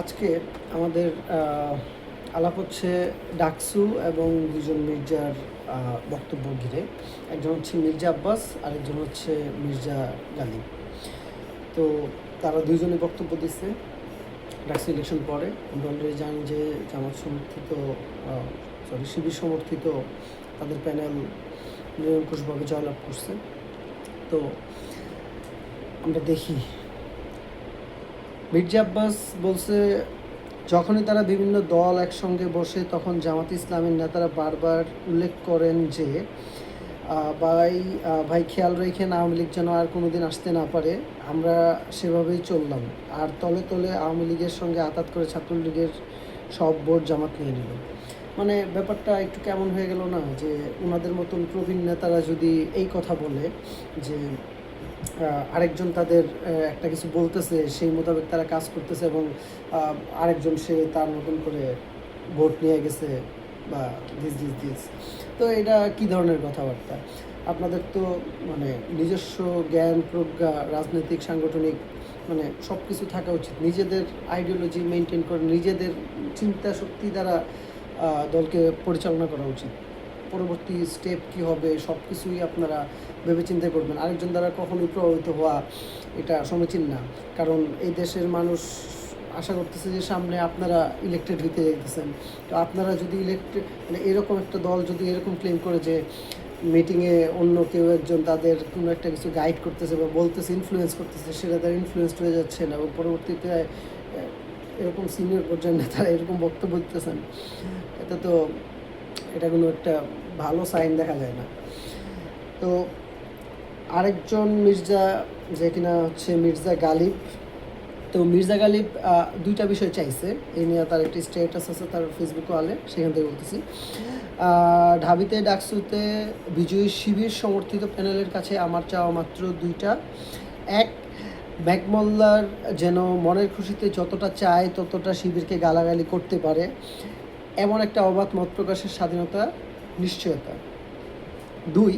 আজকে আমাদের আলাপ হচ্ছে ডাকসু এবং দুজন মির্জার বক্তব্য ঘিরে। একজন হচ্ছে মির্জা আব্বাস, আরেকজন হচ্ছে মির্জা গালিব। তো তারা দুইজনই বক্তব্য দিচ্ছে ডাকসু ইলেকশন পরে। আমরা অলরেডি জানি যে জামাত সমর্থিত শিবির সমর্থিত তাদের প্যানেল নিরঙ্কুশভাবে জয়লাভ করছে। তো আমরা দেখি মির্জা আব্বাস বলছে, যখনই তারা বিভিন্ন দল একসঙ্গে বসে তখন জামাত ইসলামের নেতারা বারবার উল্লেখ করেন যে ভাই খেয়াল রেখেন আওয়ামী লীগ যেন আর কোনো দিন আসতে না পারে। আমরা সেভাবেই চললাম, আর তলে তলে আওয়ামী লীগের সঙ্গে আঁতাত করে ছাত্রলীগের সব ভোট জামাত নিয়ে নিল। মানে ব্যাপারটা একটু কেমন হয়ে গেল না, যে ওনাদের মতন প্রবীণ নেতারা যদি এই কথা বলে যে আরেকজন তাদের একটা কিছু বলতেছে, সেই মোতাবেক তারা কাজ করতেছে এবং আরেকজন সে তার মতন করে ভোট নিয়ে গেছে বা দিস। তো এটা কি ধরনের কথাবার্তা? আপনাদের তো মানে নিজস্ব জ্ঞান প্রজ্ঞা, রাজনৈতিক সাংগঠনিক মানে সব কিছু থাকা উচিত। নিজেদের আইডিওলজি মেনটেন করে নিজেদের চিন্তা শক্তি দ্বারা দলকে পরিচালনা করা উচিত। পরবর্তী স্টেপ কী হবে সব কিছুই আপনারা ভেবে চিন্তা করবেন। আরেকজন দ্বারা কখনোই প্রভাবিত হওয়া এটা সমীচীন না, কারণ এই দেশের মানুষ আশা করতেছে যে সামনে আপনারা ইলেক্টেড হইতে যেতেছেন। তো আপনারা যদি মানে এরকম একটা দল যদি এরকম ক্লেম করে যে মিটিংয়ে অন্য কেউ একজন তাদের কোনো একটা কিছু গাইড করতেছে বা বলতেছে, ইনফ্লুয়েন্স করতেছে, সেটা তারা ইনফ্লুয়েসড হয়ে যাচ্ছেন এবং পরবর্তীতে এরকম সিনিয়র পর্যায়ের নেতারা এরকম বক্তব্য দিতেছেন, এটা কোনো একটা ভালো সাইন দেখা যায় না। তো আরেকজন মির্জা, যে কিনা হচ্ছে মির্জা গালিব, তো মির্জা গালিব দুইটা বিষয় চাইছে। এই নিয়ে তার একটি স্ট্যাটাস আছে তার ফেসবুক ওয়ালে, সেখান থেকে বলতেছি। ঢাবিতে ডাকসুতে বিজয়ী শিবির সমর্থিত প্যানেলের কাছে আমার চাওয়া মাত্র দুইটা। এক, ম্যাকমোল্লার যেন মনের খুশিতে যতটা চায় ততটা শিবিরকে গালাগালি করতে পারে, এমন একটা অবাধ মত প্রকাশের স্বাধীনতা নিশ্চয়তা। দুই,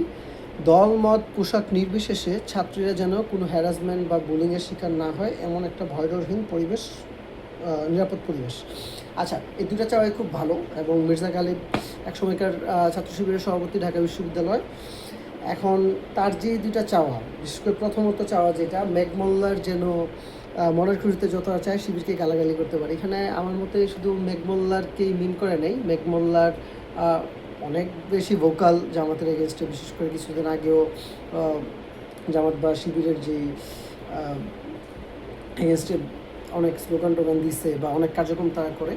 দল মত পোশাক নির্বিশেষে ছাত্রীরা যেন কোনো হ্যারাসমেন্ট বা বুলিংয়ের শিকার না হয়, এমন একটা ভয়ডরহীন পরিবেশ, নিরাপদ পরিবেশ। আচ্ছা, এই দুটা চাওয়াই খুব ভালো। এবং মির্জা গালিব একসময়কার ছাত্র শিবিরের সভাপতি, ঢাকা বিশ্ববিদ্যালয়। এখন তার যে দুটা চাওয়া, বিশেষ করে প্রথমত চাওয়া যেটা, মেঘমোল্লার যেন মনের খুশিতে যতটা চায় শিবিরকে গালাগালি করতে পারে, এখানে আমার মতে শুধু মেঘমোল্লারকেই মিন করে নেই। মেঘমোল্লার অনেক বেশি ভোকাল জামাতের এগেনস্টে, বিশেষ করে কিছুদিন আগেও জামাত বা শিবিরের যেই এগেনস্টে অনেক স্লোগান টোগান দিচ্ছে বা অনেক কার্যক্রম তারা করে।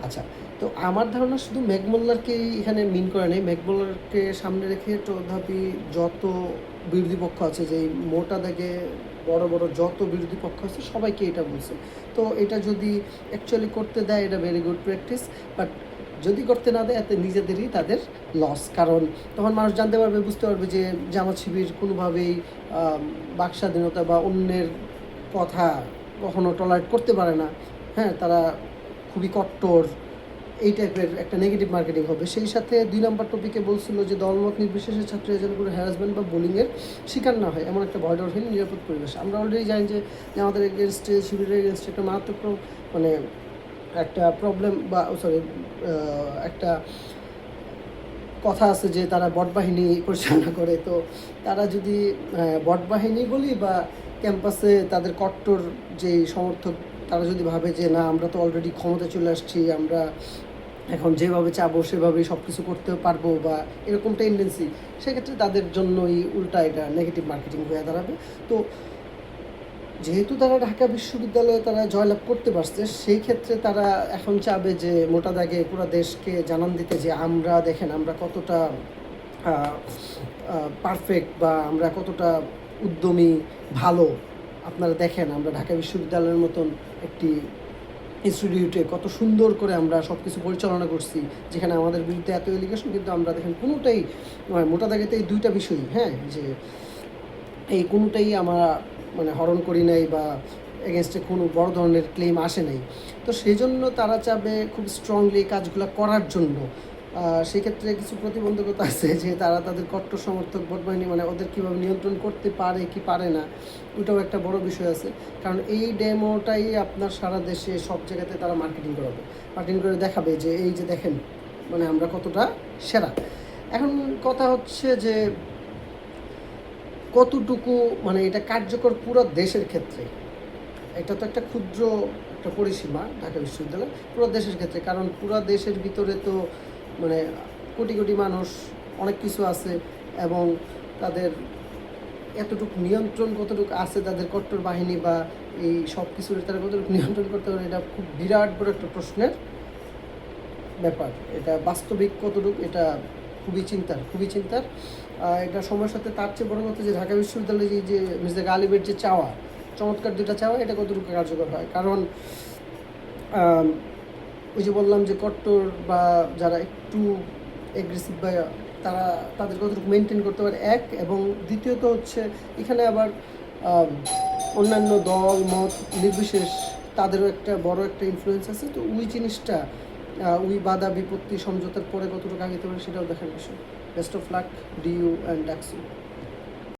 আচ্ছা, তো আমার ধারণা শুধু মেঘমোল্লারকেই এখানে মিন করে নেই, মেঘমোল্লারকে সামনে রেখে তথাপি যত বিরোধী পক্ষ আছে, যে মোটা দাগে বড় বড় যত বিরোধী পক্ষ আছে সবাইকে এটা বলছে। তো এটা যদি অ্যাকচুয়ালি করতে দেয়, এটা ভেরি গুড প্র্যাকটিস। বাট যদি করতে না দেয়, এতে নিজেদেরই তাদের লস, কারণ তখন মানুষ জানতে পারবে, বুঝতে পারবে যে জামাত শিবির কোনোভাবেই বাক স্বাধীনতা বা অন্যের কথা কখনো টলারেট করতে পারে না। হ্যাঁ, তারা খুবই কট্টর, এই টাইপের একটা নেগেটিভ মার্কেটিং হবে। সেই সাথে 2 নম্বর টপিকে বলছিল যে দলমত নির্বিশেষে ছাত্রীরা যেন কোনো হ্যারাসমেন্ট বা বুলিংয়ের শিকার না হয়, এমন একটা ভয়ডরহীন নিরাপদ পরিবেশ। আমরা অলরেডি জানি যে আমাদের এগেনস্টে, শিবিরের এগেনস্টে একটা মারাত্মক মানে একটা প্রবলেম বা একটা কথা আছে যে তারা বটবাহিনী পরিচালনা করে। তো তারা যদি বটবাহিনী বলি বা ক্যাম্পাসে তাদের কট্টর যে সমর্থক, তারা যদি ভাবে যে না, আমরা তো অলরেডি ক্ষমতায় চলে আসছি, আমরা এখন যেভাবে চাবো সেভাবেই সব কিছু করতে পারবো বা এরকম টেন্ডেন্সি, সেক্ষেত্রে তাদের জন্যই উল্টা এটা নেগেটিভ মার্কেটিং হয়ে দাঁড়াবে। তো যেহেতু তারা ঢাকা বিশ্ববিদ্যালয়ে তারা জয়লাভ করতে পারছে, সেই ক্ষেত্রে তারা এখন চাবে যে মোটা দাগে পুরো দেশকে জানান দিতে যে আমরা দেখেন আমরা কতটা পারফেক্ট বা আমরা কতটা উদ্যমী, ভালো। আপনারা দেখেন আমরা ঢাকা বিশ্ববিদ্যালয়ের মতন একটি ইনস্টিটিউটে কত সুন্দর করে আমরা সব কিছু পরিচালনা করছি, যেখানে আমাদের বিরুদ্ধে এত এলিগেশন, কিন্তু আমরা দেখেন কোনোটাই মোটা দাগেতে এই দুইটা বিষয়ই, হ্যাঁ, যে এই কোনোটাই আমরা মানে হরণ করি নাই বা এগেনস্টে কোনো বড় ধরনের ক্লেম আসে নাই। তো সেই জন্য তারা চাবে খুব স্ট্রংলি কাজগুলো করার জন্য। সেই ক্ষেত্রে কিছু প্রতিবন্ধকতা আছে যে তারা তাদের কট্টর সমর্থক ভোট বাহিনী মানে ওদের কীভাবে নিয়ন্ত্রণ করতে পারে কি পারে না, ওইটাও একটা বড় বিষয় আছে। কারণ এই ডেমোটাই আপনার সারা দেশে সব জায়গাতে তারা মার্কেটিং করাবে, মার্কেটিং করে দেখাবে যে এই যে দেখেন মানে আমরা কতটা সেরা। এখন কথা হচ্ছে যে কতটুকু মানে এটা কার্যকর পুরো দেশের ক্ষেত্রে। এটা তো একটা ক্ষুদ্র একটা পরিসীমা ঢাকা বিশ্ববিদ্যালয়, পুরো দেশের ক্ষেত্রে, কারণ পুরো দেশের ভিতরে তো মানে কোটি কোটি মানুষ, অনেক কিছু আছে, এবং তাদের এতটুকু নিয়ন্ত্রণ কতটুকু আছে তাদের কট্টর বাহিনী বা এই সব কিছুর তারা কতটুকু নিয়ন্ত্রণ করতে পারে, এটা খুব বিরাট বড় একটা প্রশ্নের ব্যাপার। এটা বাস্তবিক কতটুকু, এটা খুবই চিন্তার। এটা সময়ের সাথে তার চেয়ে বড় কথা যে ঢাকা বিশ্ববিদ্যালয়ে যে মির্জা গালিবের যে চাওয়া, চমৎকার দুটা চাওয়া, এটা কতটুকু কার্যকর হয়। কারণ ওই যে বললাম যে কট্টর বা যারা একটু এগ্রেসিভ বা তারা তাদের কতটুকু মেনটেন করতে পারে, এক, এবং দ্বিতীয়ত হচ্ছে এখানে আবার অন্যান্য দল মত নির্বিশেষ তাদেরও একটা বড় একটা ইনফ্লুয়েন্স আছে। তো ওই জিনিসটা ওই বাধা বিপত্তি সমঝোতার পরে কতটুকু আগে পারে সেটাও দেখার বিষয়। Best of luck, DU and DUCSU.